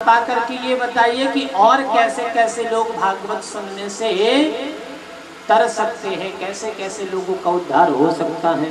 कृपा करके ये बताइए कि और कैसे कैसे लोग भागवत सुनने से तर सकते हैं, कैसे कैसे लोगों का उद्धार हो सकता है।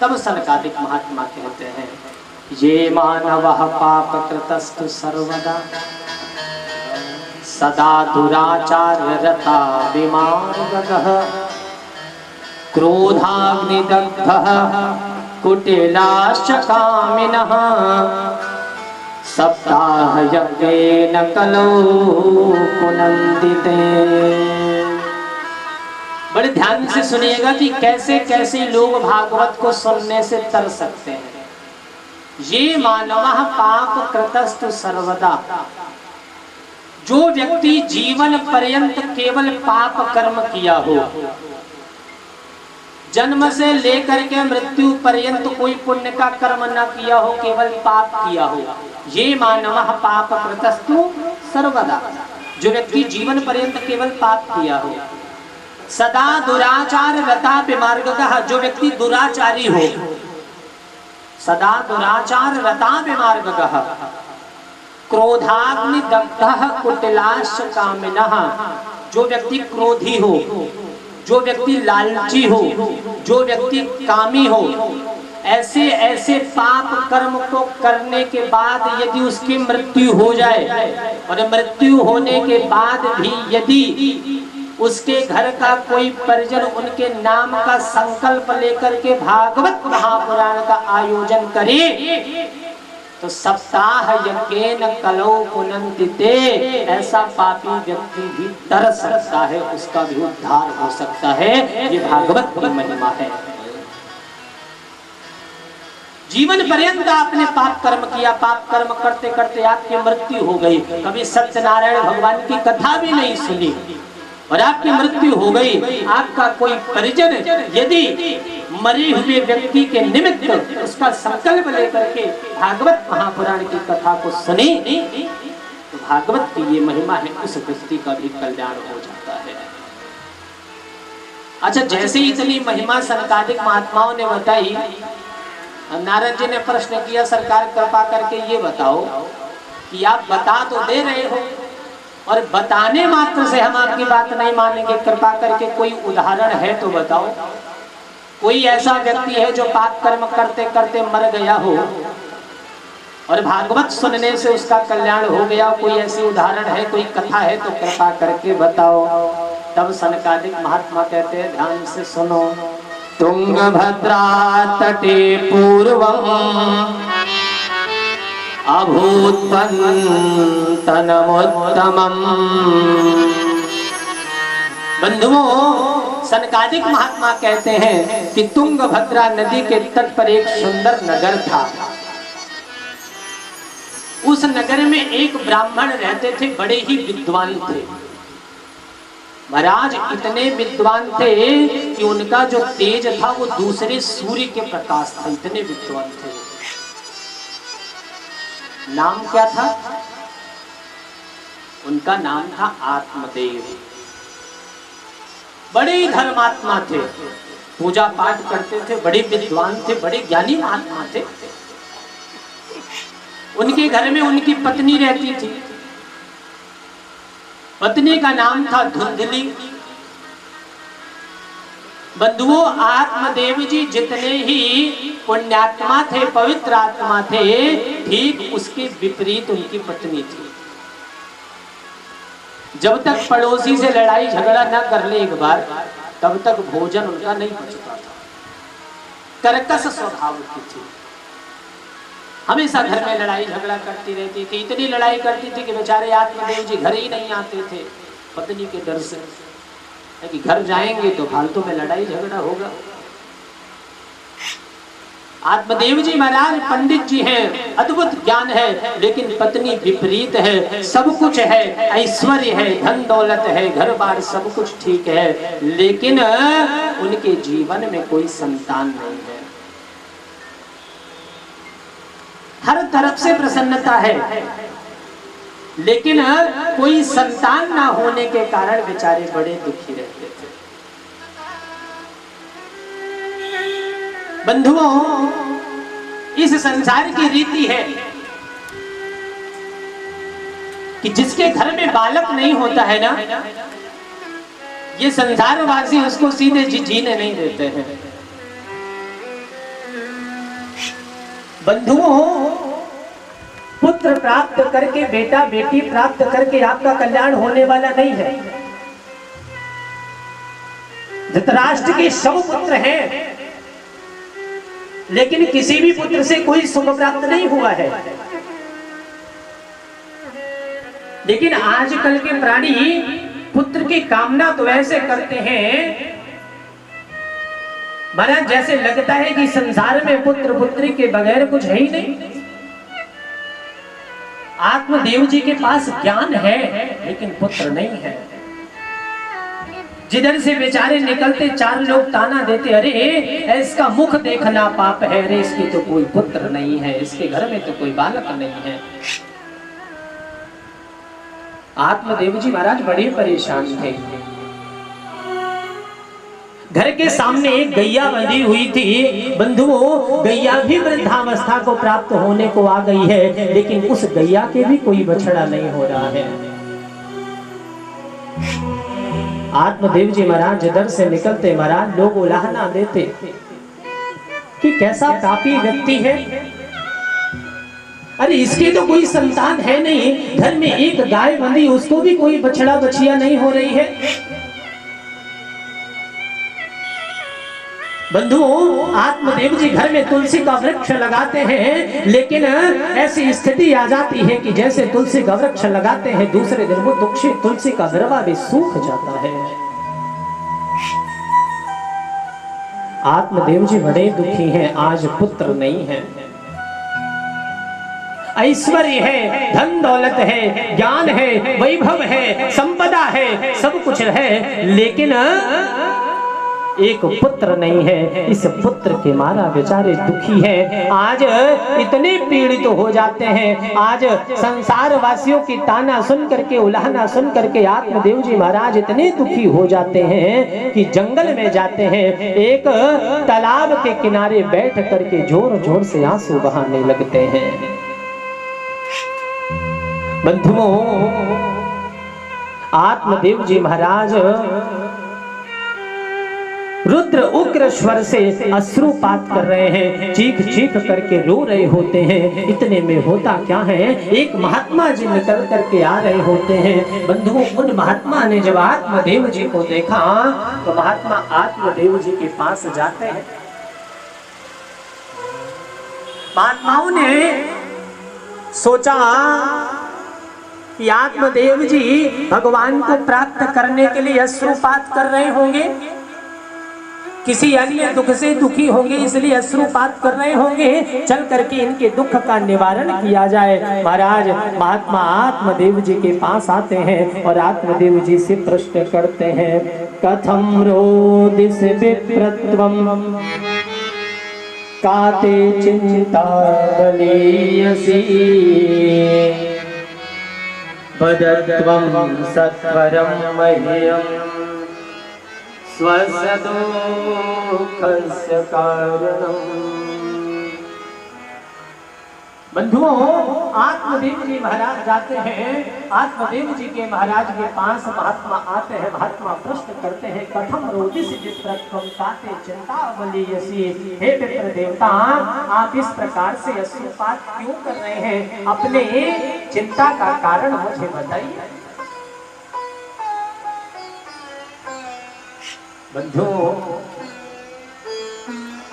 तब सनकादिक महात्मा कहते हैं, ये मानवः पाप कृतस्तु सर्वदा सदा दुराचाररता विमार्गतः क्रोधाग्निदग्धः कुटिलाश्च कामिनः सप्ताह यज्ञेन कलौ पुनन्दिते। बड़े ध्यान से सुनिएगा कि कैसे कैसे लोग भागवत को सुनने से तर सकते हैं। ये मानवः पाप कृतस्तु सर्वदा, जो व्यक्ति जीवन पर्यंत केवल पाप कर्म किया हो, जन्म से लेकर के मृत्यु पर्यंत कोई पुण्य का कर्म न किया हो, केवल पाप किया हो, ये मानवः पाप कृतस्तु सर्वदा, जो व्यक्ति जीवन पर्यंत केवल पाप किया हो। सदा दुराचार रता विमार्गतः, जो व्यक्ति दुराचारी हो, सदा दुराचार रता विमार्गतः क्रोधाग्नि दग्धः कुटिलाश्च कामिनः, जो व्यक्ति क्रोधी हो, जो व्यक्ति लालची हो, जो व्यक्ति कामी हो, ऐसे ऐसे पाप कर्म को करने के बाद यदि उसकी मृत्यु हो जाए और मृत्यु होने के बाद भी यदि उसके घर का कोई परिजन उनके नाम का संकल्प लेकर के भागवत महापुराण का आयोजन करे तो सप्ताह यज्ञेन कलौ पुनन्दिते, ऐसा पापी व्यक्ति भी तर सकता है, उसका भी उद्धार हो सकता है। ये भागवत की महिमा है। जीवन पर्यंत आपने पाप कर्म किया, पाप कर्म करते करते आपकी मृत्यु हो गई, कभी सत्यनारायण भगवान की कथा भी नहीं सुनी और आपकी मृत्यु हो गई, आपका कोई परिजन यदि मरे हुए व्यक्ति के निमित्त उसका संकल्प लेकर के भागवत महापुराण की कथा को सुने तो भागवत की ये महिमा है, उस व्यक्ति का भी कल्याण हो जाता है। अच्छा, जैसे इतनी महिमा सनकादिक महात्माओं ने बताई, नारद जी ने प्रश्न किया, सरकार कृपा करके ये बताओ कि आप बता तो दे रहे हो और बताने मात्र से हम आपकी बात नहीं मानेंगे, कृपा करके कोई उदाहरण है तो बताओ। कोई ऐसा व्यक्ति है जो पाप कर्म करते करते मर गया हो और भागवत सुनने से उसका कल्याण हो गया, कोई ऐसी उदाहरण है, कोई कथा है तो कृपा करके बताओ। तब सनकादिक महात्मा कहते हैं, ध्यान से सुनो। तुंगभद्रा तटे पूर्वम अभूतन्तनमुत्तमम्। बंधुओं, सनकादिक महात्मा कहते हैं कि तुंगभद्रा नदी के तट पर एक सुंदर नगर था। उस नगर में एक ब्राह्मण रहते थे, बड़े ही विद्वान थे। महाराज इतने विद्वान थे कि उनका जो तेज था वो दूसरे सूर्य के प्रकाश था, इतने विद्वान थे। नाम क्या था? उनका नाम था आत्मदेव। बड़े धर्मात्मा थे, पूजा पाठ करते थे, बड़े विद्वान थे, बड़े ज्ञानी महात्मा थे। उनके घर में उनकी पत्नी रहती थी, पत्नी का नाम था धुंधली। बंधुओं, आत्मदेव जी जितने ही पुण्यात्मा थे, पवित्र आत्मा थे, ठीक उसके विपरीत उनकी पत्नी थी। जब तक पड़ोसी से लड़ाई झगड़ा न कर ले एक बार, तब तक भोजन उनका नहीं पचता था। कर्कश स्वभाव की थी, हमेशा घर में लड़ाई झगड़ा करती रहती थी। इतनी लड़ाई करती थी कि बेचारे आत्मदेव जी घर ही नहीं आते थे, पत्नी के डर से कि घर जाएंगे तो फालतू में लड़ाई झगड़ा होगा। आत्मदेव जी महाराज पंडित जी हैं, अद्भुत ज्ञान है, लेकिन पत्नी विपरीत है। सब कुछ है, ऐश्वर्य है, धन दौलत है, घर बार सब कुछ ठीक है, लेकिन उनके जीवन में कोई संतान नहीं है। हर तरफ से प्रसन्नता है, लेकिन कोई संतान ना होने के कारण बेचारे बड़े दुखी रहते थे। बंधुओं, इस संसार की रीति है कि जिसके घर में बालक नहीं होता है ना, ये संसारवासी उसको सीधे जीने नहीं देते हैं। बंधुओं, पुत्र प्राप्त करके, बेटा बेटी प्राप्त करके आपका कल्याण होने वाला नहीं है। धृतराष्ट्र के 100 पुत्र हैं, लेकिन किसी भी पुत्र से कोई सुख प्राप्त नहीं हुआ है। लेकिन आजकल के प्राणी पुत्र की कामना तो ऐसे करते हैं महाराज, जैसे लगता है कि संसार में पुत्र पुत्री के बगैर कुछ है ही नहीं। आत्मदेव जी के पास ज्ञान है, लेकिन पुत्र नहीं है। जिधर से बेचारे निकलते 4 लोग ताना देते, अरे इसका मुख देखना पाप है, अरे इसकी तो कोई पुत्र नहीं है, इसके घर में तो कोई बालक नहीं है। आत्मदेव जी महाराज बड़े परेशान थे। घर के सामने एक गैया बंधी हुई थी। बंधुओं, गैया भी वृद्धावस्था को प्राप्त होने को आ गई है, लेकिन उस गैया के भी कोई बछड़ा नहीं हो रहा है। आत्मदेव जी महाराज जिधर से निकलते महाराज लोग उलाहना देते कि कैसा पापी व्यक्ति है, अरे इसकी तो कोई संतान है नहीं, घर में एक गाय बंधी, उसको भी कोई बछड़ा बछिया नहीं हो रही है। बंधुओं, आत्मदेव जी घर में तुलसी का वृक्ष लगाते हैं, लेकिन ऐसी स्थिति आ जाती है कि जैसे तुलसी का वृक्ष लगाते हैं, दूसरे दिन वो तुलसी का दरवा भी सूख जाता है। आत्मदेव जी बड़े दुखी हैं, आज पुत्र नहीं है। ऐश्वर्य है, धन दौलत है, ज्ञान है, वैभव है, संपदा है, सब कुछ है, लेकिन एक पुत्र नहीं है। इस पुत्र के मारा बेचारे दुखी हैं। आज इतने पीड़ित हो जाते हैं, आज संसार वासियों की ताना सुन करके, उलाहना सुन करके आत्मदेव जी महाराज इतने दुखी हो जाते हैं कि जंगल में जाते हैं, एक तालाब के किनारे बैठ करके जोर जोर से आंसू बहाने लगते हैं। बंधुओं, आत्मदेव जी महाराज रुद्र उग्र स्वर से अश्रुपात कर रहे हैं, चीख चीख करके रो रहे होते हैं। इतने में होता क्या है, एक महात्मा जी निकल करके आ रहे होते हैं। बंधुओं, उन महात्मा ने जब आत्मदेव जी को देखा तो महात्मा आत्मदेव जी के पास जाते हैं। महात्माओं ने सोचा कि आत्मदेव जी भगवान को प्राप्त करने के लिए अश्रुपात कर रहे होंगे, किसी अन्य दुख से दुखी होंगे, इसलिए अश्रुपात कर रहे होंगे, चल करके इनके दुख का निवारण किया जाए। महाराज महात्मा आत्मदेव जी के पास आते हैं और आत्मदेव जी से प्रश्न करते हैं, कथम रोदिस विप्रत्वम काते चिंता बलीयसी वदत्वं सत्वरं मह्यं स्वस्य दुःखस्य कारणम्। बंधुओं, आत्मदेव जी महाराज जाते हैं, आत्मदेव जी के महाराज के पास महात्मा आते हैं। महात्मा प्रश्न करते हैं, कथम रोदिस विप्रत्वम काते चिंता बलीयसी। हे विप्र देवता, आप इस प्रकार से अश्रुपात क्यों कर रहे हैं? अपने चिंता का कारण मुझे बताइए। बंधुओं,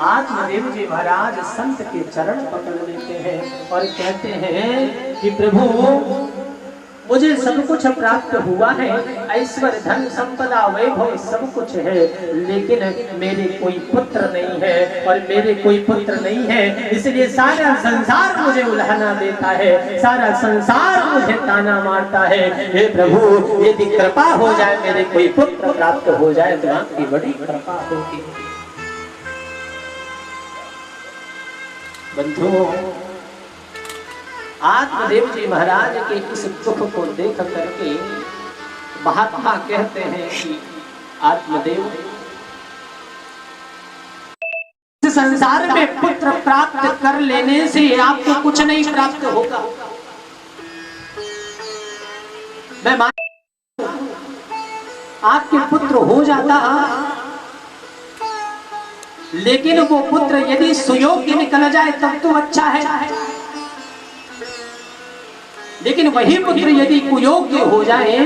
आत्मदेव जी महाराज संत के चरण पकड़ लेते हैं और कहते हैं कि प्रभु, मुझे सब कुछ प्राप्त हुआ है, ऐश्वर्य धन संपदा वैभव सब कुछ है, लेकिन मेरे कोई पुत्र नहीं है। और मेरे कोई पुत्र नहीं है, इसलिए सारा संसार मुझे उलाहना देता है, सारा संसार मुझे ताना मारता है। हे प्रभु, यदि कृपा हो जाए, मेरे कोई पुत्र प्राप्त हो जाए तो आपकी बड़ी कृपा होगी। बंधुओं, आत्मदेव जी महाराज के इस दुख को देख करके महात्मा कहते हैं कि आत्मदेव, इस संसार में पुत्र प्राप्त कर लेने से आपको कुछ नहीं प्राप्त होगा। मैं मान आपके पुत्र हो जाता, लेकिन वो पुत्र यदि सुयोग्य निकल जाए तब तो अच्छा है, लेकिन वही पुत्र यदि कुयोग्य हो जाए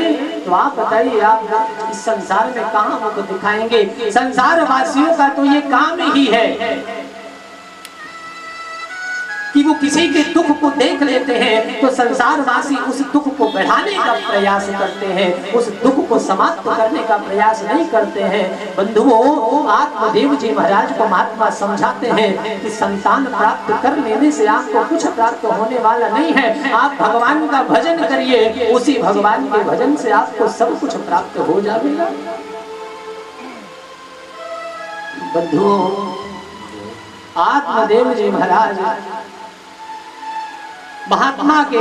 तो आप बताइए, आप इस संसार में कहां मुख दिखाएंगे। संसार वासियों का तो ये काम ही है कि वो किसी के दुख को देख लेते हैं तो संसारवासी उस दुख को बढ़ाने का प्रयास करते हैं, उस दुख को समाप्त करने का प्रयास नहीं करते हैं। बंधुओं, आत्मदेव जी महाराज को महात्मा समझाते हैं कि संतान प्राप्त कर लेने से आपको कुछ प्राप्त होने वाला नहीं है। आप भगवान का भजन करिए, उसी भगवान के भजन से आपको सब कुछ प्राप्त हो जाएगा। बंधुओं, आत्मदेव जी महाराज महात्मा के